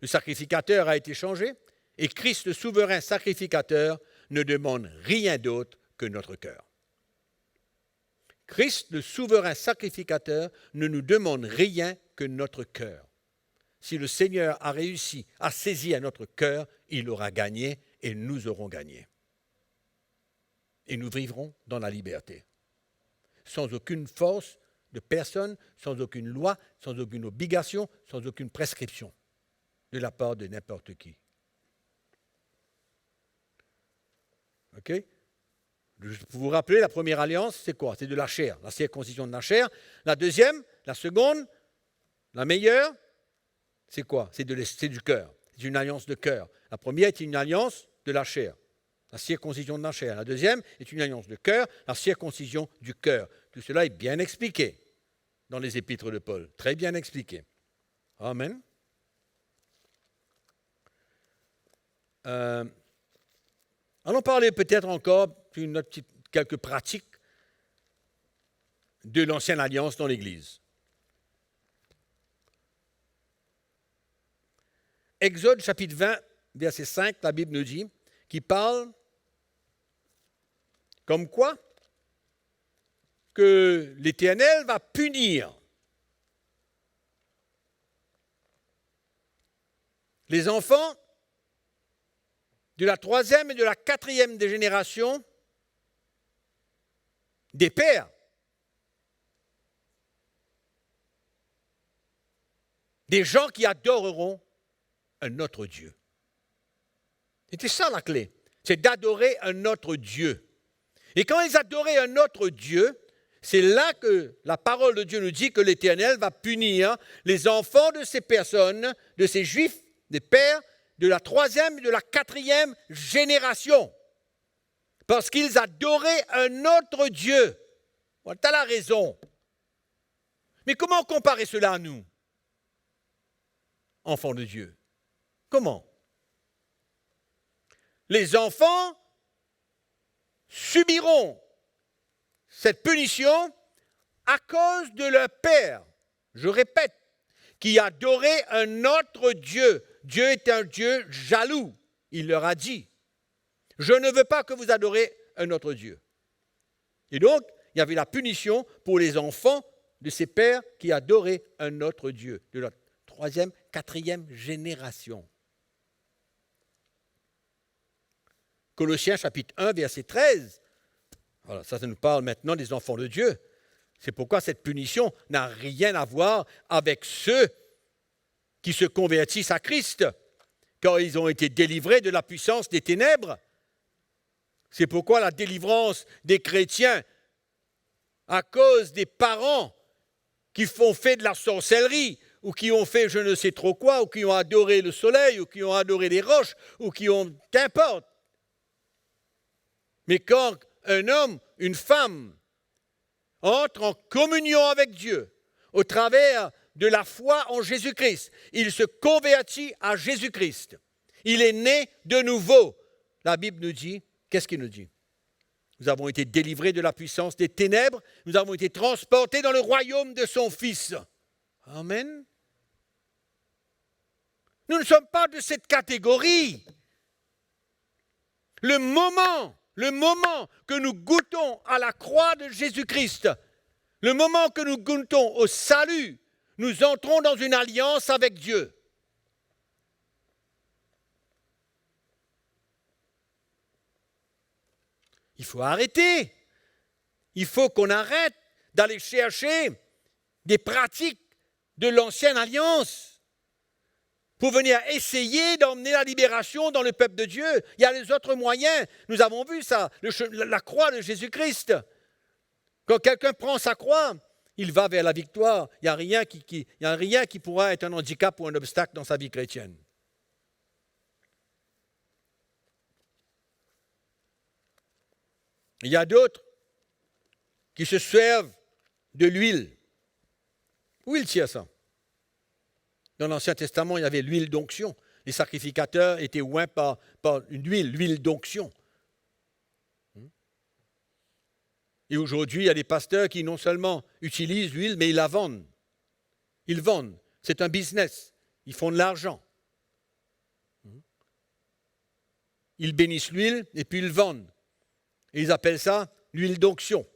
Le sacrificateur a été changé et Christ, le souverain sacrificateur, ne demande rien d'autre que notre cœur. Christ, le souverain sacrificateur, ne nous demande rien que notre cœur. Si le Seigneur a réussi à saisir notre cœur, il aura gagné et nous aurons gagné. Et nous vivrons dans la liberté, sans aucune force de personne, sans aucune loi, sans aucune obligation, sans aucune prescription de la part de n'importe qui. OK? Pour vous rappeler, la première alliance, c'est quoi? C'est de la chair, la circoncision de la chair. La deuxième, la seconde, la meilleure, c'est quoi? C'est du cœur. C'est une alliance de cœur. La première est une alliance de la chair, la circoncision de la chair. La deuxième est une alliance de cœur, la circoncision du cœur. Tout cela est bien expliqué dans les épîtres de Paul, très bien expliqué. Amen. Allons parler peut-être encore quelques pratiques de l'ancienne alliance dans l'Église. Exode chapitre 20, verset 5, la Bible nous dit, qui parle comme quoi que l'Éternel va punir les enfants de la 3e et de la 4e des générations des pères, des gens qui adoreront un autre Dieu. C'était ça la clé, c'est d'adorer un autre Dieu. Et quand ils adoraient un autre Dieu, c'est là que la parole de Dieu nous dit que l'Éternel va punir les enfants de ces personnes, de ces Juifs, des pères, de la 3e et de la 4e génération. Parce qu'ils adoraient un autre Dieu. Voilà, tu as la raison. Mais comment comparer cela à nous, enfants de Dieu? Comment? Les enfants subiront cette punition à cause de leur père, je répète, qui adorait un autre Dieu. Dieu est un Dieu jaloux. Il leur a dit, je ne veux pas que vous adorez un autre Dieu. Et donc, il y avait la punition pour les enfants de ces pères qui adoraient un autre Dieu, de la 3e, 4e génération. Colossiens chapitre 1, verset 13. Voilà, ça nous parle maintenant des enfants de Dieu. C'est pourquoi cette punition n'a rien à voir avec ceux qui se convertissent à Christ, car ils ont été délivrés de la puissance des ténèbres. C'est pourquoi la délivrance des chrétiens, à cause des parents qui font fait de la sorcellerie, ou qui ont fait je ne sais trop quoi, ou qui ont adoré le soleil, ou qui ont adoré les roches, ou qui ont... qu'importe. Mais quand un homme, une femme, entre en communion avec Dieu, au travers de la foi en Jésus-Christ, il se convertit à Jésus-Christ. Il est né de nouveau. La Bible nous dit, qu'est-ce qu'il nous dit? Nous avons été délivrés de la puissance des ténèbres, nous avons été transportés dans le royaume de son Fils. Amen. Nous ne sommes pas de cette catégorie. Le moment que nous goûtons à la croix de Jésus-Christ, le moment que nous goûtons au salut, nous entrons dans une alliance avec Dieu. Il faut arrêter. Il faut qu'on arrête d'aller chercher des pratiques de l'ancienne alliance pour venir essayer d'emmener la libération dans le peuple de Dieu. Il y a les autres moyens. Nous avons vu ça, la croix de Jésus-Christ. Quand quelqu'un prend sa croix, il va vers la victoire. Il n'y a rien qui pourra être un handicap ou un obstacle dans sa vie chrétienne. Il y a d'autres qui se servent de l'huile. Où il tient ça? Dans l'Ancien Testament, il y avait l'huile d'onction. Les sacrificateurs étaient oints par une huile, l'huile d'onction. Et aujourd'hui, il y a des pasteurs qui non seulement utilisent l'huile, mais ils la vendent. Ils vendent. C'est un business. Ils font de l'argent. Ils bénissent l'huile et puis ils vendent. Ils appellent ça l'huile d'onction,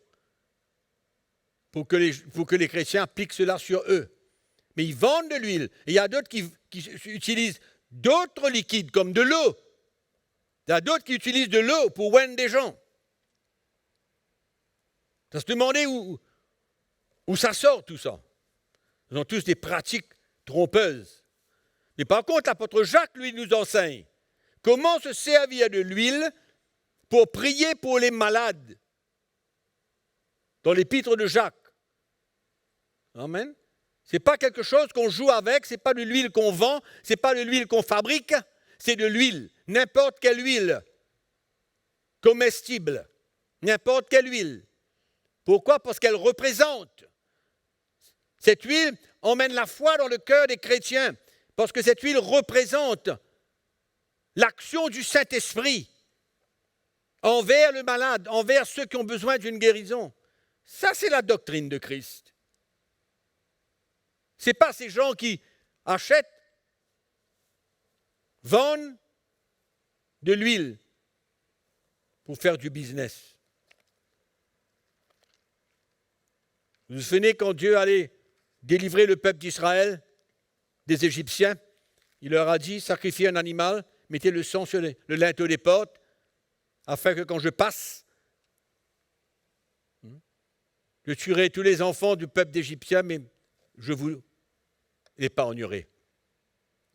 pour que les chrétiens appliquent cela sur eux. Mais ils vendent de l'huile. Et il y a d'autres qui utilisent d'autres liquides, comme de l'eau. Il y a d'autres qui utilisent de l'eau pour oindre des gens. Ça se demandait où ça sort tout ça. Ils ont tous des pratiques trompeuses. Mais par contre, l'apôtre Jacques, lui, nous enseigne comment se servir de l'huile pour prier pour les malades. Dans l'épître de Jacques. Amen. Ce n'est pas quelque chose qu'on joue avec, ce n'est pas de l'huile qu'on vend, ce n'est pas de l'huile qu'on fabrique, c'est de l'huile. N'importe quelle huile comestible, n'importe quelle huile. Pourquoi? Parce qu'elle représente. Cette huile emmène la foi dans le cœur des chrétiens, parce que cette huile représente l'action du Saint-Esprit envers le malade, envers ceux qui ont besoin d'une guérison. Ça, c'est la doctrine de Christ. Ce n'est pas ces gens qui achètent, vendent de l'huile pour faire du business. Vous vous souvenez quand Dieu allait délivrer le peuple d'Israël des Égyptiens, il leur a dit, sacrifiez un animal, mettez le sang sur le linteau des portes, afin que quand je passe, je tuerai tous les enfants du peuple d'Égyptien, mais je vous épargnerai.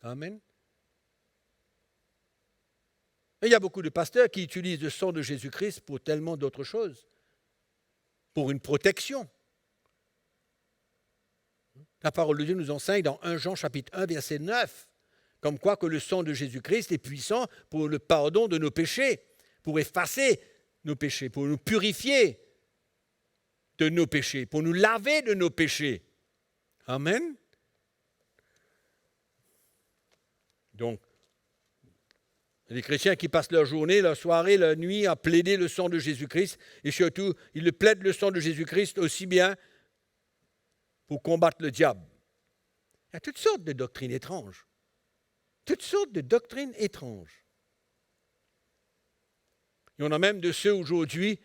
Amen. Et il y a beaucoup de pasteurs qui utilisent le sang de Jésus-Christ pour tellement d'autres choses, pour une protection. La parole de Dieu nous enseigne dans 1 Jean chapitre 1, verset 9, comme quoi que le sang de Jésus-Christ est puissant pour le pardon de nos péchés, pour effacer nos péchés, pour nous purifier de nos péchés, pour nous laver de nos péchés. Amen. Donc, les chrétiens qui passent leur journée, leur soirée, leur nuit à plaider le sang de Jésus-Christ, et surtout, ils le plaident le sang de Jésus-Christ aussi bien pour combattre le diable. Il y a toutes sortes de doctrines étranges. Toutes sortes de doctrines étranges. Il y en a même de ceux aujourd'hui,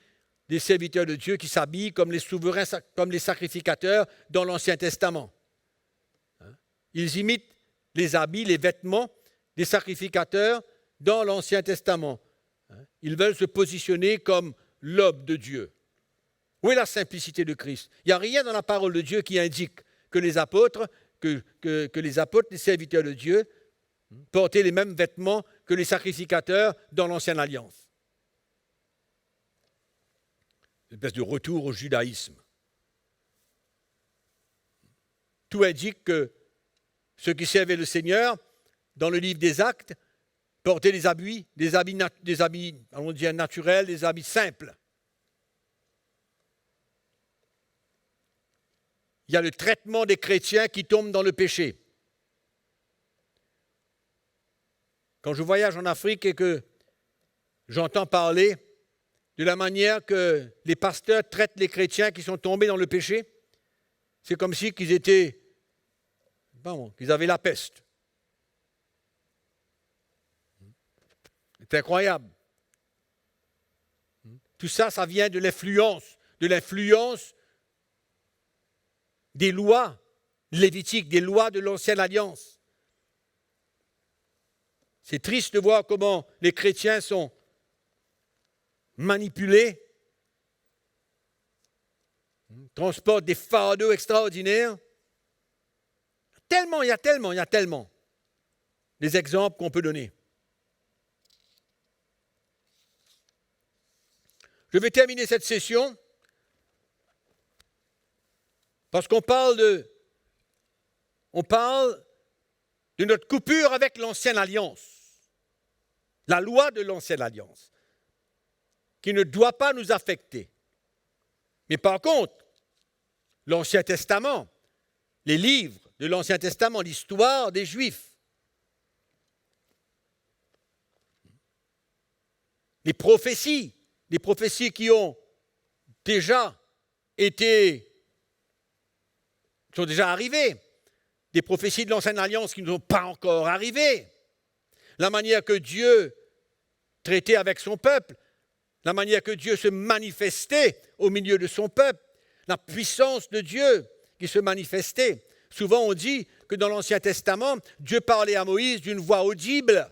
des serviteurs de Dieu qui s'habillent comme les souverains, comme les sacrificateurs dans l'Ancien Testament. Ils imitent les habits, les vêtements des sacrificateurs dans l'Ancien Testament. Ils veulent se positionner comme l'aube de Dieu. Où est la simplicité de Christ? Il n'y a rien dans la parole de Dieu qui indique que les apôtres, les serviteurs de Dieu, portaient les mêmes vêtements que les sacrificateurs dans l'Ancienne Alliance. Une espèce de retour au judaïsme. Tout indique que ceux qui servaient le Seigneur, dans le livre des Actes, portaient des habits, allons dire naturels, des habits simples. Il y a le traitement des chrétiens qui tombent dans le péché. Quand je voyage en Afrique et que j'entends parler de la manière que les pasteurs traitent les chrétiens qui sont tombés dans le péché, c'est comme si qu'ils avaient la peste. C'est incroyable. Tout ça, ça vient de l'influence des lois lévitiques, des lois de l'Ancienne Alliance. C'est triste de voir comment les chrétiens sont manipulés, transportent des fardeaux extraordinaires. Il y a tellement des exemples qu'on peut donner. Je vais terminer cette session parce qu'on parle de notre coupure avec l'Ancienne Alliance, la loi de l'Ancienne Alliance, qui ne doit pas nous affecter. Mais par contre, l'Ancien Testament, les livres de l'Ancien Testament, l'histoire des Juifs, les prophéties qui ont déjà sont déjà arrivées, des prophéties de l'Ancienne Alliance qui ne sont pas encore arrivées, la manière que Dieu traitait avec son peuple, la manière que Dieu se manifestait au milieu de son peuple, la puissance de Dieu qui se manifestait. Souvent on dit que dans l'Ancien Testament, Dieu parlait à Moïse d'une voix audible.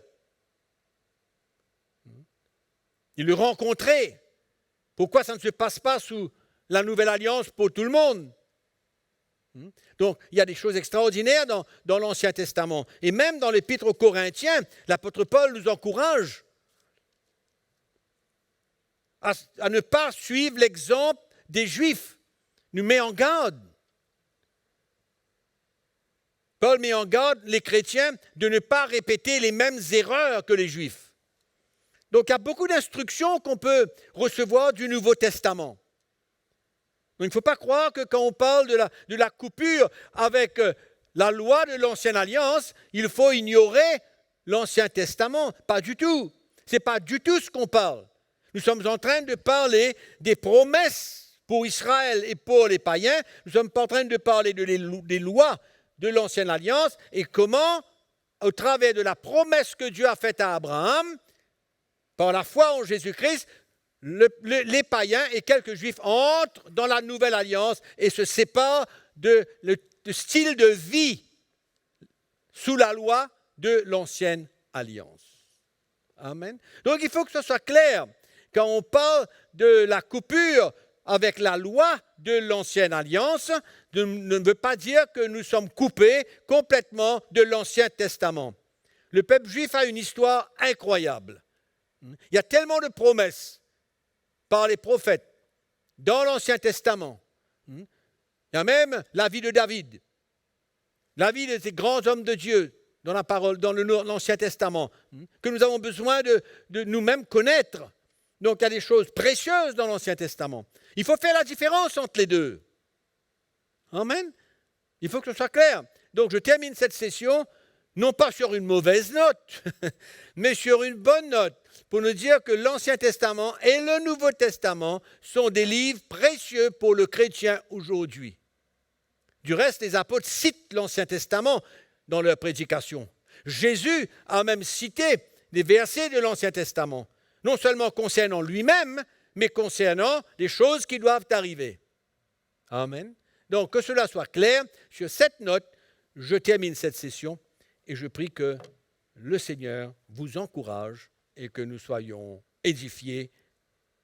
Il le rencontrait. Pourquoi ça ne se passe pas sous la Nouvelle Alliance pour tout le monde? Donc, il y a des choses extraordinaires dans l'Ancien Testament. Et même dans l'Épître aux Corinthiens, l'apôtre Paul nous encourage à ne pas suivre l'exemple des Juifs. Il nous met en garde. Paul met en garde les chrétiens de ne pas répéter les mêmes erreurs que les Juifs. Donc, il y a beaucoup d'instructions qu'on peut recevoir du Nouveau Testament. Donc, il ne faut pas croire que quand on parle de la coupure avec la loi de l'Ancienne Alliance, il faut ignorer l'Ancien Testament. Pas du tout. Ce n'est pas du tout ce qu'on parle. Nous sommes en train de parler des promesses pour Israël et pour les païens. Nous ne sommes pas en train de parler des lois de l'Ancienne Alliance et comment, au travers de la promesse que Dieu a faite à Abraham, par la foi en Jésus-Christ, les païens et quelques juifs entrent dans la nouvelle alliance et se séparent de style de vie sous la loi de l'ancienne alliance. Amen. Donc il faut que ce soit clair. Quand on parle de la coupure avec la loi de l'ancienne alliance, ne veut pas dire que nous sommes coupés complètement de l'Ancien Testament. Le peuple juif a une histoire incroyable. Il y a tellement de promesses par les prophètes dans l'Ancien Testament. Il y a même la vie de David, la vie de ces grands hommes de Dieu dans la parole, dans l'Ancien Testament, que nous avons besoin de nous-mêmes connaître. Donc il y a des choses précieuses dans l'Ancien Testament. Il faut faire la différence entre les deux. Amen. Il faut que ce soit clair. Donc je termine cette session, non pas sur une mauvaise note, mais sur une bonne note, pour nous dire que l'Ancien Testament et le Nouveau Testament sont des livres précieux pour le chrétien aujourd'hui. Du reste, les apôtres citent l'Ancien Testament dans leur prédication. Jésus a même cité des versets de l'Ancien Testament, non seulement concernant lui-même, mais concernant les choses qui doivent arriver. Amen. Donc, que cela soit clair, sur cette note, je termine cette session et je prie que le Seigneur vous encourage et que nous soyons édifiés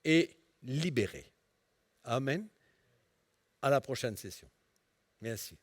et libérés. Amen. À la prochaine session. Merci.